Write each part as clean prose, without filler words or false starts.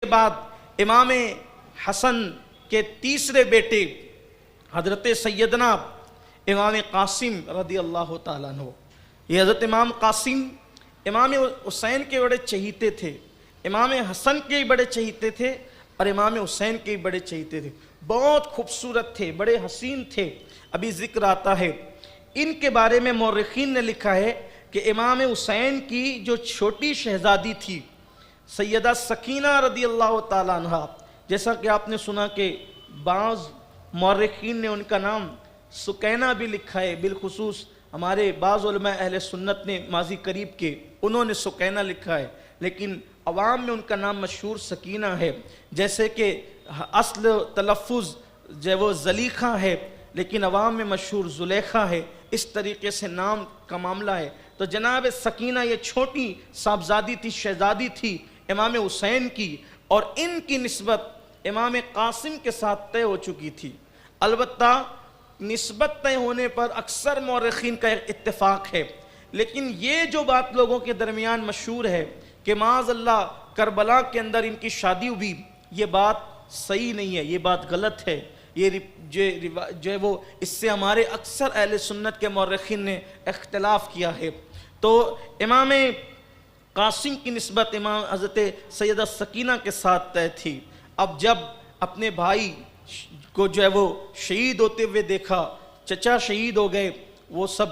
کے بعد امام حسن کے تیسرے بیٹے حضرت سیدنا امام قاسم رضی اللہ تعالیٰ عنہ، یہ حضرت امام قاسم امام حسین کے بڑے چہیتے تھے، امام حسن کے بڑے چہیتے تھے اور امام حسین کے بڑے چہیتے تھے، بہت خوبصورت تھے، بڑے حسین تھے۔ ابھی ذکر آتا ہے ان کے بارے میں، مورخین نے لکھا ہے کہ امام حسین کی جو چھوٹی شہزادی تھی سیدہ سکینہ رضی اللہ تعالیٰ عنہ، جیسا کہ آپ نے سنا کہ بعض مورخین نے ان کا نام سکینہ بھی لکھا ہے، بالخصوص ہمارے بعض علماء اہل سنت نے ماضی قریب کے انہوں نے سکینہ لکھا ہے، لیکن عوام میں ان کا نام مشہور سکینہ ہے، جیسے کہ اصل تلفظ جو وہ زلیخہ ہے لیکن عوام میں مشہور زلیخہ ہے، اس طریقے سے نام کا معاملہ ہے۔ تو جناب سکینہ یہ چھوٹی صاحبزادی تھی، شہزادی تھی امام حسین کی، اور ان کی نسبت امام قاسم کے ساتھ طے ہو چکی تھی۔ البتہ نسبت طے ہونے پر اکثر مورخین کا اتفاق ہے، لیکن یہ جو بات لوگوں کے درمیان مشہور ہے کہ معاذ اللہ کربلا کے اندر ان کی شادی ہوئی، یہ بات صحیح نہیں ہے، یہ بات غلط ہے۔ یہ جو وہ اس سے ہمارے اکثر اہل سنت کے مورخین نے اختلاف کیا ہے۔ تو امام قاسم کی نسبت امام حضرت سیدہ سکینہ کے ساتھ طے تھی۔ اب جب اپنے بھائی کو جو ہے وہ شہید ہوتے ہوئے دیکھا، چچا شہید ہو گئے، وہ سب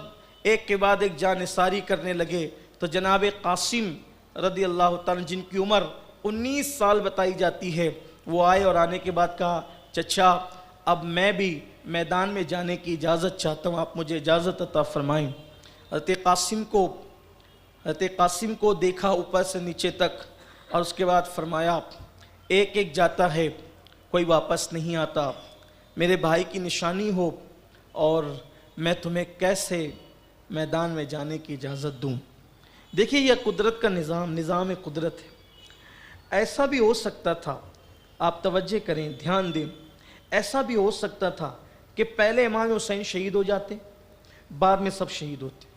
ایک کے بعد ایک جانثاری کرنے لگے، تو جناب قاسم رضی اللہ تعالیٰ جن کی عمر 19 سال بتائی جاتی ہے، وہ آئے اور آنے کے بعد کہا چچا اب میں بھی میدان میں جانے کی اجازت چاہتا ہوں، آپ مجھے اجازت عطا فرمائیں۔ حضرت قاسم کو دیکھا اوپر سے نیچے تک، اور اس کے بعد فرمایا ایک ایک جاتا ہے کوئی واپس نہیں آتا، میرے بھائی کی نشانی ہو اور میں تمہیں کیسے میدان میں جانے کی اجازت دوں۔ دیکھیے یہ قدرت کا نظام قدرت ہے۔ ایسا بھی ہو سکتا تھا، آپ توجہ کریں، دھیان دیں، ایسا بھی ہو سکتا تھا کہ پہلے امام حسین شہید ہو جاتے، بعد میں سب شہید ہوتے،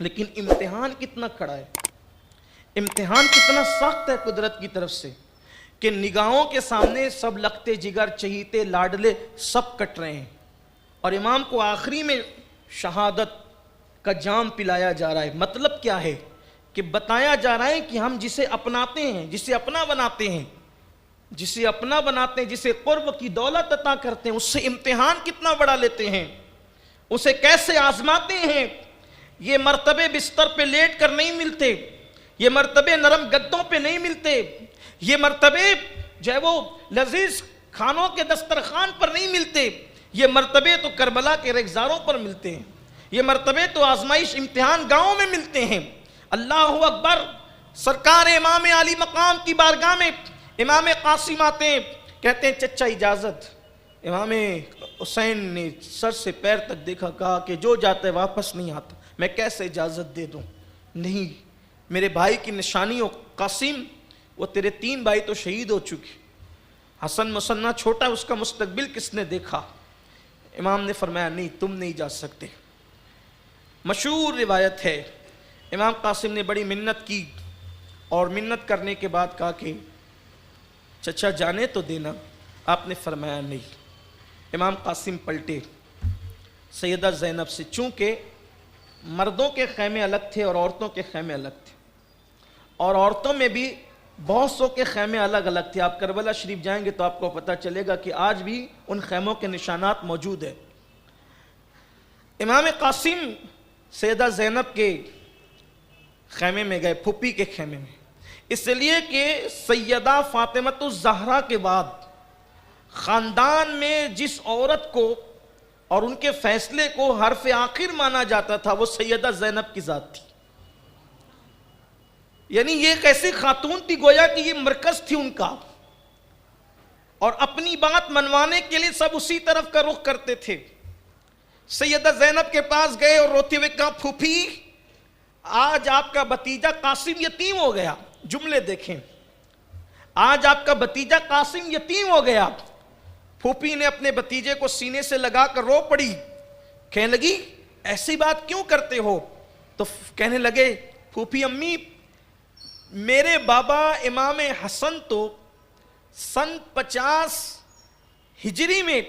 لیکن امتحان کتنا کڑا ہے، امتحان کتنا سخت ہے قدرت کی طرف سے کہ نگاہوں کے سامنے سب لگتے جگر چہیتے لاڈلے سب کٹ رہے ہیں، اور امام کو آخری میں شہادت کا جام پلایا جا رہا ہے۔ مطلب کیا ہے کہ بتایا جا رہا ہے کہ ہم جسے اپناتے ہیں، جسے اپنا بناتے ہیں، جسے قرب کی دولت عطا کرتے ہیں، اس سے امتحان کتنا بڑا لیتے ہیں، اسے کیسے آزماتے ہیں۔ یہ مرتبے بستر پہ لیٹ کر نہیں ملتے، یہ مرتبے نرم گدوں پہ نہیں ملتے، یہ مرتبے جو ہے وہ لذیذ کھانوں کے دسترخوان پر نہیں ملتے، یہ مرتبے تو کربلا کے ریگزاروں پر ملتے ہیں، یہ مرتبے تو آزمائش امتحان گاؤں میں ملتے ہیں۔ اللہ اکبر۔ سرکار امام علی مقام کی بارگاہ میں امام قاسم آتے ہیں، کہتے ہیں چچا اجازت۔ امام حسین نے سر سے پیر تک دیکھا، کہا کہ جو جاتا ہے واپس نہیں آتا، میں کیسے اجازت دے دوں؟ نہیں، میرے بھائی کی نشانی ہو قاسم، وہ تیرے 3 بھائی تو شہید ہو چکے، حسن مسنہ چھوٹا، اس کا مستقبل کس نے دیکھا؟ امام نے فرمایا نہیں، تم نہیں جا سکتے۔ مشہور روایت ہے، امام قاسم نے بڑی منت کی، اور منت کرنے کے بعد کہا کہ چچا جانے تو دینا۔ آپ نے فرمایا نہیں۔ امام قاسم پلٹے سیدہ زینب سے، چونکہ مردوں کے خیمے الگ تھے اور عورتوں کے خیمے الگ تھے، اور عورتوں میں بھی بہت سو کے خیمے الگ الگ تھے۔ آپ کربلا شریف جائیں گے تو آپ کو پتہ چلے گا کہ آج بھی ان خیموں کے نشانات موجود ہیں۔ امام قاسم سیدہ زینب کے خیمے میں گئے، پھوپھی کے خیمے میں، اس لیے کہ سیدہ فاطمۃ الزہرا کے بعد خاندان میں جس عورت کو اور ان کے فیصلے کو حرف آخر مانا جاتا تھا وہ سیدہ زینب کی ذات تھی۔ یعنی یہ ایک ایسی خاتون تھی گویا کہ یہ مرکز تھی ان کا، اور اپنی بات منوانے کے لیے سب اسی طرف کا رخ کرتے تھے۔ سیدہ زینب کے پاس گئے اور روتے ہوئے کہا پھوپھی آج آپ کا بھتیجا قاسم یتیم ہو گیا۔ جملے دیکھیں، آج آپ کا بھتیجا قاسم یتیم ہو گیا۔ پھوپھی نے اپنے بھتیجے کو سینے سے لگا کر رو پڑی، کہنے لگی ایسی بات کیوں کرتے ہو؟ تو کہنے لگے پھوپھی امی، میرے بابا امام حسن تو سن 50 ہجری میں،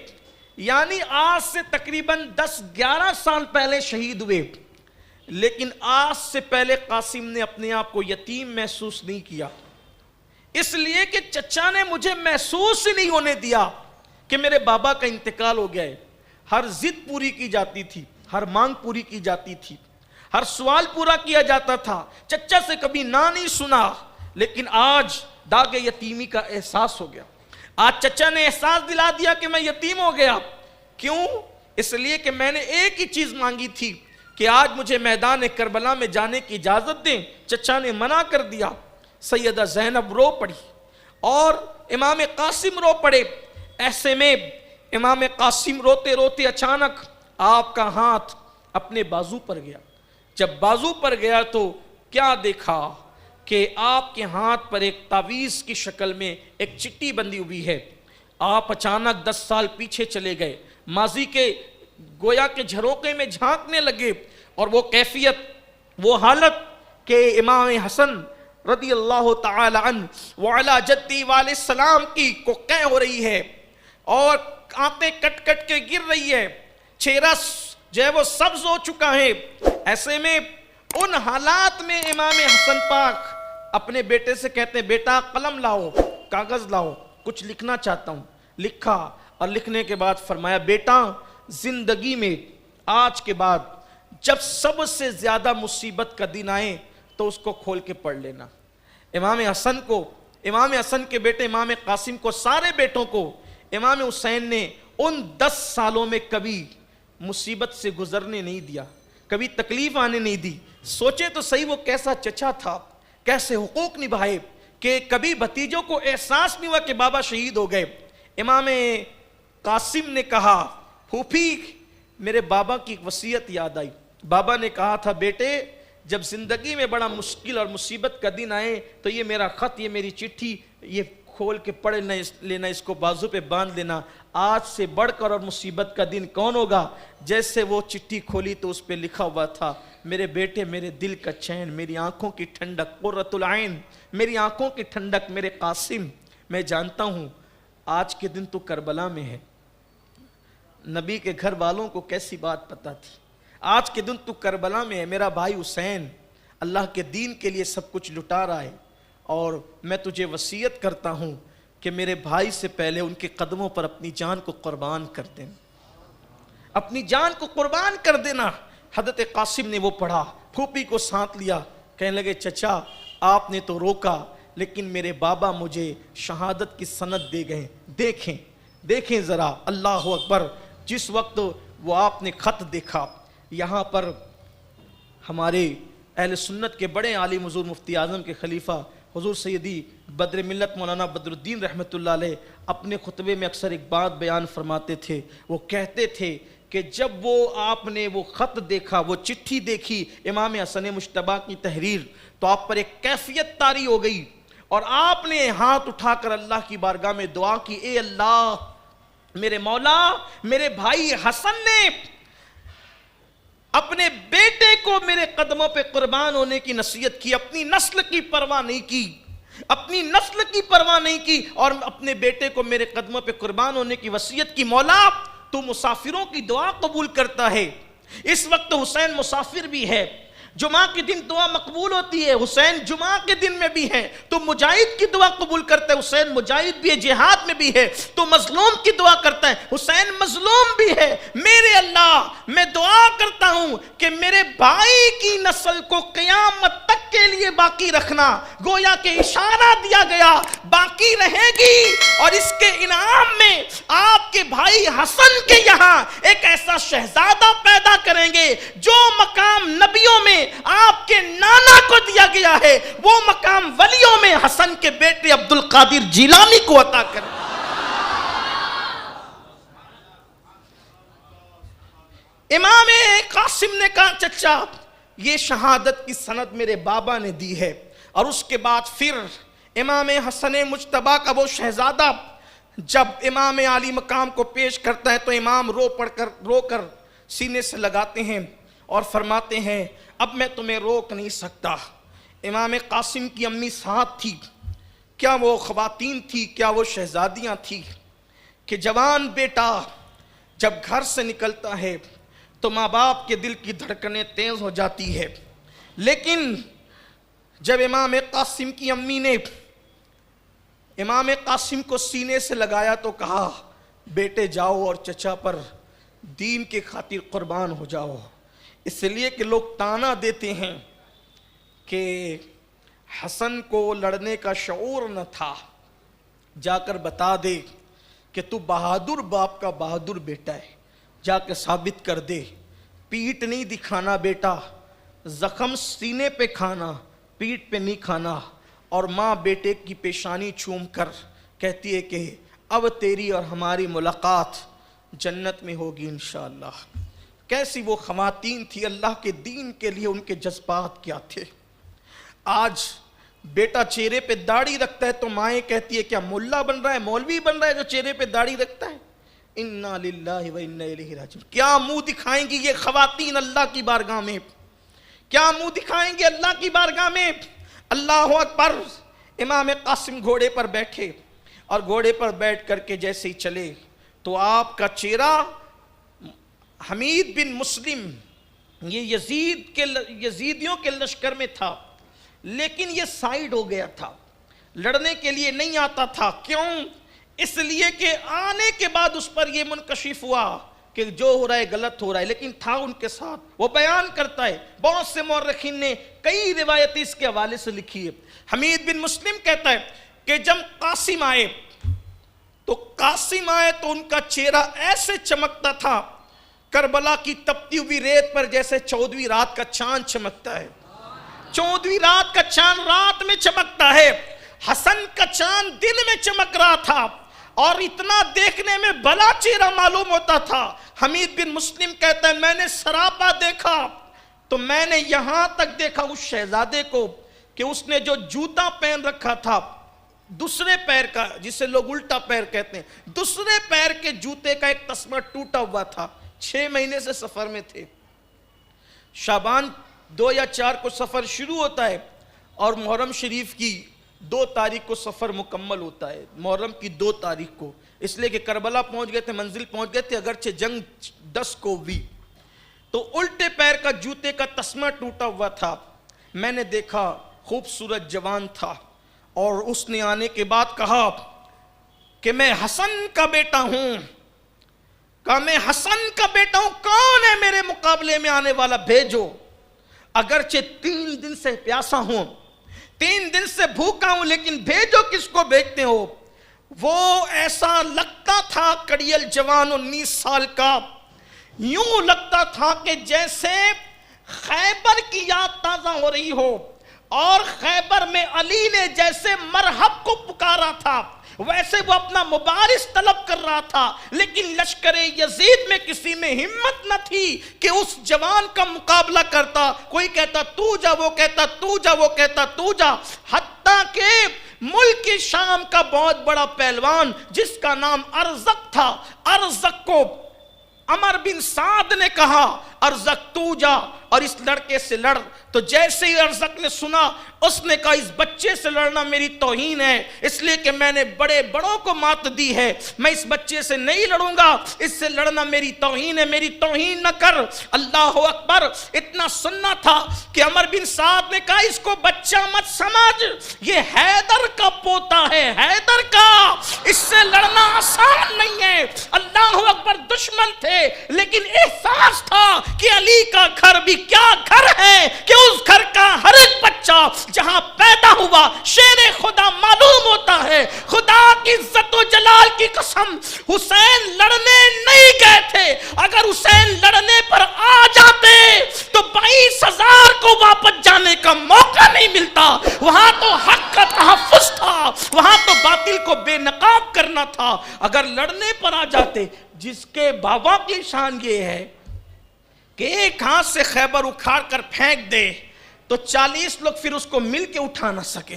یعنی آج سے تقریباً 10-11 سال پہلے شہید ہوئے، لیکن آج سے پہلے قاسم نے اپنے آپ کو یتیم محسوس نہیں کیا، اس لیے کہ چچا نے مجھے محسوس ہی نہیں ہونے دیا کہ میرے بابا کا انتقال ہو گیا ہے۔ ہر ضد پوری کی جاتی تھی، ہر مانگ پوری کی جاتی تھی، ہر سوال پورا کیا جاتا تھا، چچا سے کبھی نہ نہیں سنا، لیکن آج داغ یتیمی کا احساس ہو گیا۔ آج چچا نے احساس دلا دیا کہ میں یتیم ہو گیا۔ کیوں؟ اس لیے کہ میں نے ایک ہی چیز مانگی تھی کہ آج مجھے میدان کربلا میں جانے کی اجازت دیں، چچا نے منع کر دیا۔ سیدہ زینب رو پڑی اور امام قاسم رو پڑے۔ ایسے میں امام قاسم روتے روتے اچانک آپ کا ہاتھ اپنے بازو پر گیا۔ جب بازو پر گیا تو کیا دیکھا کہ آپ کے ہاتھ پر ایک تعویذ کی شکل میں ایک چٹھی بندھی ہوئی ہے۔ آپ اچانک 10 سال پیچھے چلے گئے، ماضی کے گویا کے جھروکے میں جھانکنے لگے، اور وہ کیفیت، وہ حالت کہ امام حسن رضی اللہ تعالی عنہ وعلا جدی والے السلام کی کو قے ہو رہی ہے اور آنتیں کٹ کٹ کے گر رہی ہے، چہرہ جو ہے وہ سبز ہو چکا ہے۔ ایسے میں ان حالات میں امام حسن پاک اپنے بیٹے سے کہتے ہیں بیٹا قلم لاؤ، کاغذ لاؤ، کچھ لکھنا چاہتا ہوں۔ لکھا، اور لکھنے کے بعد فرمایا بیٹا زندگی میں آج کے بعد جب سب سے زیادہ مصیبت کا دن آئے تو اس کو کھول کے پڑھ لینا۔ امام حسن کے بیٹے امام قاسم کو، سارے بیٹوں کو امام حسین نے ان 10 سالوں میں کبھی مصیبت سے گزرنے نہیں دیا، کبھی تکلیف آنے نہیں دی۔ سوچے تو صحیح وہ کیسا چچا تھا، کیسے حقوق نبھائے کہ کبھی بھتیجوں کو احساس نہیں ہوا کہ بابا شہید ہو گئے۔ امام قاسم نے کہا پھوپھی میرے بابا کی وصیت یاد آئی۔ بابا نے کہا تھا بیٹے جب زندگی میں بڑا مشکل اور مصیبت کا دن آئے تو یہ میرا خط، یہ میری چٹھی، یہ کھول کے پڑھ لینا، اس کو بازو پہ باندھ لینا۔ آج سے بڑھ کر اور مصیبت کا دن کون ہوگا؟ جیسے وہ چٹھی کھولی تو اس پہ لکھا ہوا تھا میرے بیٹے، میرے دل کا چین، میری آنکھوں کی ٹھنڈک، قرۃ العین، میری آنکھوں کی ٹھنڈک، میرے قاسم، میں جانتا ہوں آج کے دن تو کربلا میں ہے۔ نبی کے گھر والوں کو کیسی بات پتہ تھی، آج کے دن تو کربلا میں ہے، میرا بھائی حسین اللہ کے دین کے لیے سب کچھ لٹا رہا ہے، اور میں تجھے وصیت کرتا ہوں کہ میرے بھائی سے پہلے ان کے قدموں پر اپنی جان کو قربان کر دینا، اپنی جان کو قربان کر دینا۔ حضرت قاسم نے وہ پڑھا، پھوپھی کو ساتھ لیا، کہنے لگے چچا آپ نے تو روکا لیکن میرے بابا مجھے شہادت کی سند دے گئے، دیکھیں ذرا، اللہ اکبر۔ جس وقت وہ آپ نے خط دیکھا، یہاں پر ہمارے اہل سنت کے بڑے عالم حضور مفتی اعظم کے خلیفہ حضور سیدی بدر ملت مولانا بدر الدین رحمۃ اللہ علیہ اپنے خطبے میں اکثر ایک بات بیان فرماتے تھے، وہ کہتے تھے کہ جب وہ آپ نے وہ خط دیکھا، وہ چٹھی دیکھی امام حسن مجتبیٰ کی تحریر، تو آپ پر ایک کیفیت طاری ہو گئی، اور آپ نے ہاتھ اٹھا کر اللہ کی بارگاہ میں دعا کی، اے اللہ میرے مولا، میرے بھائی حسن نے اپنے بیٹے کو میرے قدموں پہ قربان ہونے کی نصیحت کی، اپنی نسل کی پرواہ نہیں کی، اپنی نسل کی پرواہ نہیں کی، اور اپنے بیٹے کو میرے قدموں پہ قربان ہونے کی وصیت کی۔ مولا تو مسافروں کی دعا قبول کرتا ہے، اس وقت حسین مسافر بھی ہے، جمعہ کے دن دعا مقبول ہوتی ہے، حسین جمعہ کے دن میں بھی ہے، تو مجاہد کی دعا قبول کرتا ہے، حسین مجاہد بھی ہے، جہاد میں بھی ہے، تو مظلوم کی دعا کرتا ہے، حسین مظلوم بھی ہے۔ میرے اللہ میں دعا کرتا ہوں کہ میرے بھائی کی نسل کو قیامت تک کے لیے باقی رکھنا، گویا کہ اشارہ دیا گیا باقی رہے گی، اور اس کے انعام میں آپ کے بھائی حسن کے یہاں ایک ایسا شہزادہ پیدا کریں گے جو مقام نبیوں میں آپ کے نانا کو دیا گیا ہے، وہ مقام ولیوں میں حسن کے بیٹے عبد القادر جیلانی کو عطا کرے۔ امام قاسم نے کہا چچا یہ شہادت کی سند میرے بابا نے دی ہے، اور اس کے بعد پھر امام حسن مجتبیٰ کا وہ شہزادہ جب امام عالی مقام کو پیش کرتا ہے تو امام رو کر سینے سے لگاتے ہیں اور فرماتے ہیں اب میں تمہیں روک نہیں سکتا۔ امام قاسم کی امی ساتھ تھی، کیا وہ خواتین تھی، کیا وہ شہزادیاں تھیں کہ جوان بیٹا جب گھر سے نکلتا ہے تو ماں باپ کے دل کی دھڑکنیں تیز ہو جاتی ہے، لیکن جب امام قاسم کی امی نے امام قاسم کو سینے سے لگایا تو کہا بیٹے جاؤ اور چچا پر دین کے خاطر قربان ہو جاؤ، اس لیے کہ لوگ تانا دیتے ہیں کہ حسن کو لڑنے کا شعور نہ تھا، جا کر بتا دے کہ تو بہادر باپ کا بہادر بیٹا ہے، جا کے ثابت کر دے، پیٹ نہیں دکھانا بیٹا، زخم سینے پہ کھانا، پیٹ پہ نہیں کھانا۔ اور ماں بیٹے کی پیشانی چوم کر کہتی ہے کہ اب تیری اور ہماری ملاقات جنت میں ہوگی انشاءاللہ۔ کیسی وہ خواتین تھی، اللہ کے دین کے لیے ان کے جذبات کیا تھے۔ آج بیٹا چہرے پہ داڑھی رکھتا ہے تو مائیں کہتی ہے کیا ملا بن رہا ہے، مولوی بن رہا ہے جو چہرے پہ داڑھی رکھتا ہے؟ انا للہ و انا الیہ راجعون۔ کیا منہ دکھائیں گی یہ خواتین اللہ کی بارگاہ میں؟ کیا منہ دکھائیں گے اللہ کی بارگاہ میں؟ اللہ اکبر۔ امام قاسم گھوڑے پر بیٹھے اور گھوڑے پر بیٹھ کر کے جیسے ہی چلے تو آپ کا چہرہ حمید بن مسلم یہ یزیدیوں کے لشکر میں تھا، لیکن یہ سائیڈ ہو گیا تھا، لڑنے کے لیے نہیں آتا تھا۔ کیوں؟ اس لیے کہ آنے کے بعد اس پر یہ منکشف ہوا کہ جو ہو رہا ہے غلط ہو رہا ہے، لیکن تھا ان کے ساتھ۔ وہ بیان کرتا ہے، بہت سے مورخین نے کئی روایتیں اس کے حوالے سے لکھی ہے۔ حمید بن مسلم کہتا ہے کہ جب قاسم آئے تو ان کا چہرہ ایسے چمکتا تھا کربلا کی تپتی ہوئی ریت پر جیسے 14ویں رات کا چاند چمکتا ہے۔ 14ویں رات کا چاند رات میں چمکتا ہے، حسن کا چاند دن میں چمک رہا تھا اور اتنا دیکھنے میں بھلا چہرہ معلوم ہوتا تھا۔ حمید بن مسلم کہتا ہے میں نے سراپا دیکھا تو میں نے یہاں تک دیکھا اس شہزادے کو کہ اس نے جو جوتا پہن رکھا تھا دوسرے پیر کا، جسے لوگ الٹا پیر کہتے ہیں، دوسرے پیر کے جوتے کا ایک تسمہ ٹوٹا ہوا تھا۔ 6 مہینے سے سفر میں تھے، شعبان 2 یا 4 کو سفر شروع ہوتا ہے اور محرم شریف کی 2 تاریخ کو سفر مکمل ہوتا ہے، محرم کی 2 تاریخ کو، اس لیے کہ کربلا پہنچ گئے تھے، منزل پہنچ گئے تھے، اگرچہ جنگ 10 کو ہوئی۔ تو الٹے پیر کا جوتے کا تسمہ ٹوٹا ہوا تھا۔ میں نے دیکھا خوبصورت جوان تھا اور اس نے آنے کے بعد کہا کہ میں حسن کا بیٹا ہوں، کہا میں حسن کا بیٹا ہوں، کون ہے میرے مقابلے میں آنے والا؟ بھیجو۔ اگرچہ 3 دن سے پیاسا ہوں، 3 دن سے بھوکا ہوں، لیکن بھیجو۔ کس کو بھیجتے ہو؟ وہ ایسا لگتا تھا کڑیل جوان 19 سال کا، یوں لگتا تھا کہ جیسے خیبر کی یاد تازہ ہو رہی ہو، اور خیبر میں علی نے جیسے مرحب کو پکارا تھا ویسے وہ اپنا مبارز طلب کر رہا تھا، لیکن لشکر یزید میں کسی میں ہمت نہ تھی کہ اس جوان کا مقابلہ کرتا۔ کوئی کہتا تو جا، وہ کہتا تو جا، وہ کہتا تو جا، حتیٰ کہ ملک شام کا بہت بڑا پہلوان جس کا نام ارزق تھا، ارزق کو عمر بن سعد نے کہا ارزق تو جا اور اس لڑکے سے لڑ۔ تو جیسے ہی ارزق نے سنا اس نے کہا اس بچے سے لڑنا میری توہین ہے، اس لیے کہ میں نے بڑے بڑوں کو مات دی ہے، میں اس بچے سے نہیں لڑوں گا، اس سے لڑنا میری توہین ہے، میری توہین نہ کر۔ اللہ اکبر۔ اتنا سننا تھا کہ عمر بن سعد نے کہا اس کو بچہ مت سمجھ، یہ حیدر کا پوتا ہے، حیدر کا، اس سے لڑنا آسان نہیں ہے۔ اللہ اکبر۔ دشمن تھے لیکن احساس تھا کہ علی کا گھر بھی کیا گھر ہے کہ اس گھر کا ہر ایک بچہ جہاں پیدا ہوا شیر خدا معلوم ہوتا ہے۔ خدا کی عزت و جلال کی قسم، حسین لڑنے نہیں گئے تھے، اگر حسین لڑنے پر آ جاتے تو 22,000 کو واپس جانے کا موقع نہیں ملتا۔ وہاں تو حق کا تحفظ تھا، وہاں تو باطل کو بے نقاب کرنا تھا۔ اگر لڑنے پر آ جاتے، جس کے بابا کی شان یہ ہے کہ ایک ہاتھ سے خیبر اکھاڑ کر پھینک دے تو 40 لوگ پھر اس کو مل کے اٹھا نہ سکے۔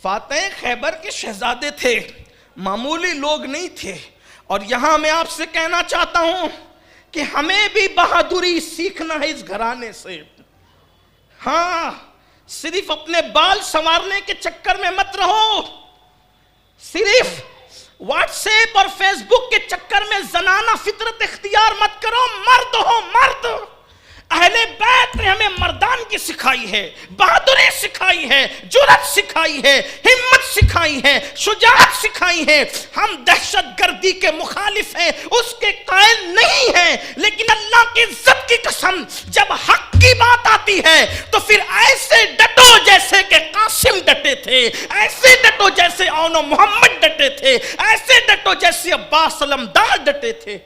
فاتح خیبر کے شہزادے تھے، معمولی لوگ نہیں تھے۔ اور یہاں میں آپ سے کہنا چاہتا ہوں کہ ہمیں بھی بہادری سیکھنا ہے اس گھرانے سے۔ ہاں، صرف اپنے بال سنوارنے کے چکر میں مت رہو، صرف واٹس ایپ اور فیس بک کے چکر میں زنانہ فطرت اختیار مت کرو، مرد ہو مرد۔ اہل بیت نے ہمیں مردانگی سکھائی ہے، بہادری سکھائی ہے، جرأت سکھائی ہے، ہمت سکھائی ہے، شجاعت سکھائی ہے۔ ہم دہشت گردی کے مخالف ہیں، اس کے قائل نہیں ہیں، لیکن اللہ کی عزت کی قسم جب حق کی بات آتی ہے تو پھر ایسے ڈٹو جیسے کہ قاسم ڈٹے تھے، ایسے ڈٹو جیسے اون و محمد ڈٹے تھے، ایسے ڈٹو جیسے عباس علمدار ڈٹے تھے۔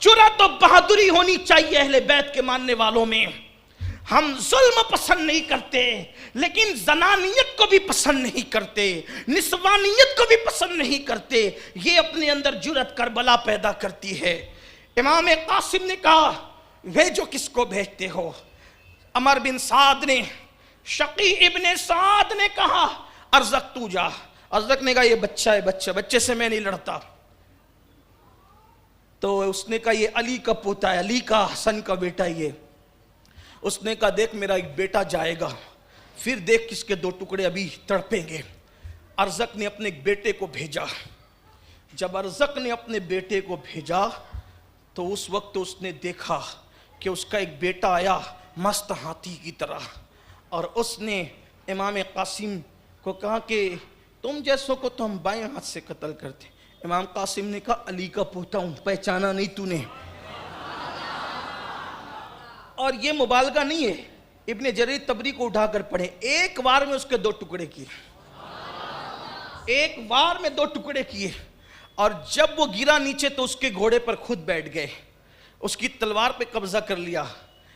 جرأت و بہادری ہونی چاہیے اہل بیت کے ماننے والوں میں۔ ہم ظلم پسند نہیں کرتے، لیکن زنانیت کو بھی پسند نہیں کرتے، نسوانیت کو بھی پسند نہیں کرتے۔ یہ اپنے اندر جرأت کربلا پیدا کرتی ہے۔ امام قاسم نے کہا بھیجو کس کو بھیجتے ہو؟ عمر بن سعد نے، شقی ابن سعد نے کہا ارزق تو جا۔ ارزق نے کہا یہ بچہ ہے، بچے سے میں نہیں لڑتا۔ تو اس نے کہا یہ علی کا پوتا ہے، علی کا، حسن کا بیٹا یہ۔ اس نے کہا دیکھ میرا ایک بیٹا جائے گا، پھر دیکھ کس کے دو ٹکڑے ابھی تڑپیں گے۔ ارزق نے اپنے بیٹے کو بھیجا۔ جب ارزق نے اپنے بیٹے کو بھیجا تو اس وقت اس نے دیکھا کہ اس کا ایک بیٹا آیا مست ہاتھی کی طرح، اور اس نے امام قاسم کو کہا کہ تم جیسوں کو تو ہم بائیں ہاتھ سے قتل کرتے۔ امام قاسم نے کہا علی کا پوتا ہوں، پہچانا نہیں تو نے؟ اور یہ مبالغہ نہیں ہے، ابن جریر طبری کو اٹھا کر پڑھیں، ایک وار میں اس کے دو ٹکڑے کیے، ایک وار میں دو ٹکڑے کیے۔ اور جب وہ گرا نیچے تو اس کے گھوڑے پر خود بیٹھ گئے، اس کی تلوار پہ قبضہ کر لیا،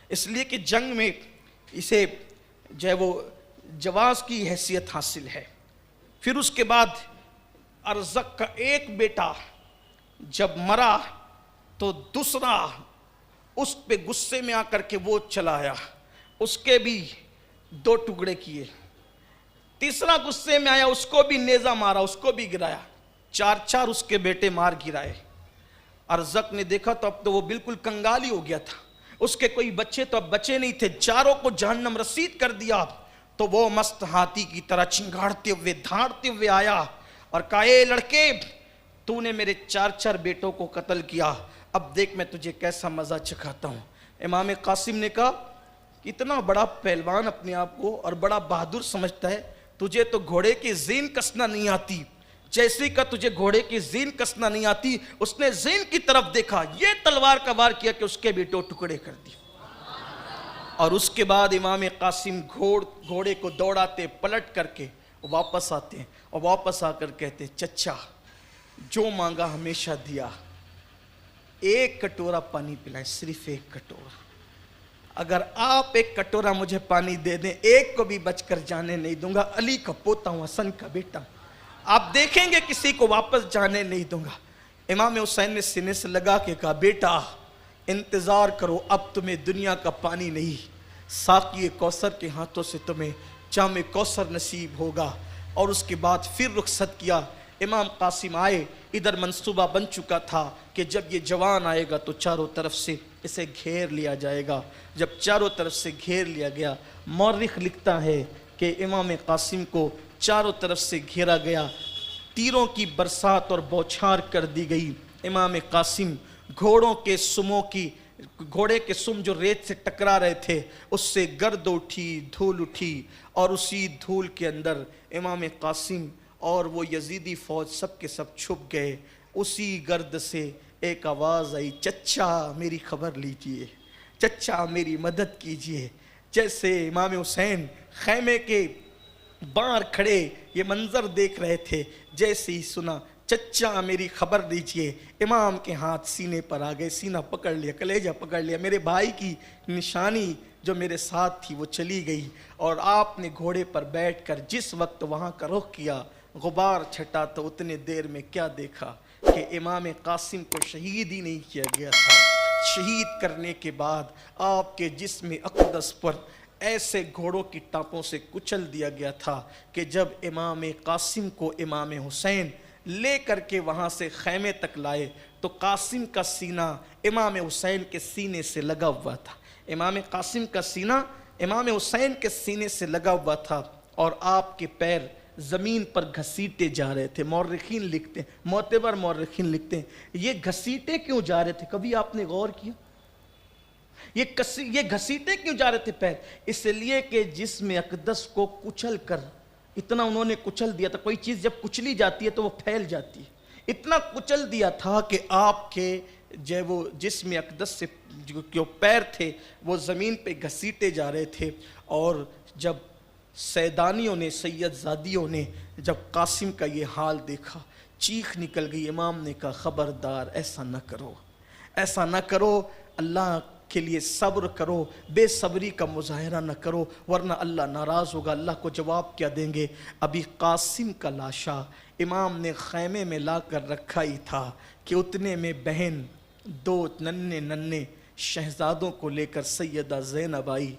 اس لیے کہ جنگ میں اسے جو ہے وہ جواز کی حیثیت حاصل ہے۔ پھر اس کے بعد ارزق کا ایک بیٹا جب مرا تو دوسرا اس پہ غصے میں آ کر کے وہ چلا آیا، اس کے بھی دو ٹکڑے کیے۔ تیسرا غصے میں آیا، اس کو بھی نیزہ مارا، اس کو بھی گرایا، چار اس کے بیٹے مار گرائے۔ ارزق نے دیکھا تو اب تو وہ بالکل کنگالی ہو گیا تھا، اس کے کوئی بچے تو اب بچے نہیں تھے، چاروں کو جہنم رسید کر دیا۔ تو وہ مست ہاتھی کی طرح چنگاڑتے ہوئے دھاڑتے ہوئے آیا اور کہا اے لڑکے، تو نے میرے چار بیٹوں کو قتل کیا، اب دیکھ میں تجھے کیسا مزہ چکھاتا ہوں۔ امام قاسم نے کہا اتنا بڑا پہلوان اپنے آپ کو اور بڑا بہادر سمجھتا ہے، تجھے تو گھوڑے کی زین کسنا نہیں آتی، جیسے کہ تجھے گھوڑے کی زین کسنا نہیں آتی۔ اس نے زین کی طرف دیکھا، یہ تلوار کا وار کیا کہ اس کے بھی دو ٹکڑے کر دی۔ اور اس کے بعد امام قاسم گھوڑے کو دوڑاتے پلٹ کر کے واپس آتے ہیں، اور واپس آ کر کہتے چچا جو مانگا ہمیشہ دیا، ایک کٹورا پانی پلائیں، صرف ایک کٹورا، اگر آپ ایک کٹورا مجھے پانی دے دیں ایک کو بھی بچ کر جانے نہیں دوں گا، علی کا پوتا ہوں، حسن کا بیٹا ہوں، آپ دیکھیں گے کسی کو واپس جانے نہیں دوں گا۔ امام حسین نے سینے سے لگا کے کہا بیٹا انتظار کرو، اب تمہیں دنیا کا پانی نہیں، ساقی کوثر کے ہاتھوں سے تمہیں جام کوثر نصیب ہوگا۔ اور اس کے بعد پھر رخصت کیا۔ امام قاسم آئے، ادھر منصوبہ بن چکا تھا کہ جب یہ جوان آئے گا تو چاروں طرف سے اسے گھیر لیا جائے گا۔ جب چاروں طرف سے گھیر لیا گیا، مورخ لکھتا ہے کہ امام قاسم کو چاروں طرف سے گھیرا گیا، تیروں کی برسات اور بوچھار کر دی گئی۔ امام قاسم گھوڑے کے سم جو ریت سے ٹکرا رہے تھے اس سے گرد اٹھی، دھول اٹھی، اور اسی دھول کے اندر امام قاسم اور وہ یزیدی فوج سب کے سب چھپ گئے۔ اسی گرد سے ایک آواز آئی، چچا میری خبر لیجئے، چچا میری مدد کیجئے۔ جیسے امام حسین خیمے کے باہر کھڑے یہ منظر دیکھ رہے تھے، جیسے ہی سنا چچا میری خبر دیجئے، امام کے ہاتھ سینے پر آ گئے، سینہ پکڑ لیا، کلیجہ پکڑ لیا، میرے بھائی کی نشانی جو میرے ساتھ تھی وہ چلی گئی۔ اور آپ نے گھوڑے پر بیٹھ کر جس وقت وہاں کا رخ کیا، غبار چھٹا تو اتنے دیر میں کیا دیکھا کہ امام قاسم کو شہید ہی نہیں کیا گیا تھا۔ شہید کرنے کے بعد آپ کے جسم اقدس پر ایسے گھوڑوں کی ٹانپوں سے کچل دیا گیا تھا کہ جب امام قاسم کو امام حسین لے کر کے وہاں سے خیمے تک لائے تو قاسم کا سینہ امام حسین کے سینے سے لگا ہوا تھا، امام قاسم کا سینہ امام حسین کے سینے سے لگا ہوا تھا اور آپ کے پیر زمین پر گھسیٹے جا رہے تھے. مورخین لکھتے ہیں, معتبر مورخین لکھتے ہیں, یہ گھسیٹے کیوں جا رہے تھے؟ کبھی آپ نے غور کیا یہ گھسیٹے کیوں جا رہے تھے پیر؟ اس لیے کہ جسم اقدس کو کچل کر, اتنا انہوں نے کچل دیا تھا. کوئی چیز جب کچلی جاتی ہے تو وہ پھیل جاتی ہے. اتنا کچل دیا تھا کہ آپ کے وہ جسم اقدس سے جو پیر تھے وہ زمین پہ گھسیٹے جا رہے تھے. اور جب سیدانیوں نے, سید زادیوں نے جب قاسم کا یہ حال دیکھا, چیخ نکل گئی. امام نے کہا خبردار, ایسا نہ کرو, ایسا نہ کرو, اللہ کے لیے صبر کرو, بے صبری کا مظاہرہ نہ کرو, ورنہ اللہ ناراض ہوگا. اللہ کو جواب کیا دیں گے؟ ابھی قاسم کا لاشا امام نے خیمے میں لا کر رکھا ہی تھا کہ اتنے میں بہن 2 ننھے شہزادوں کو لے کر سیدہ زینب آئی.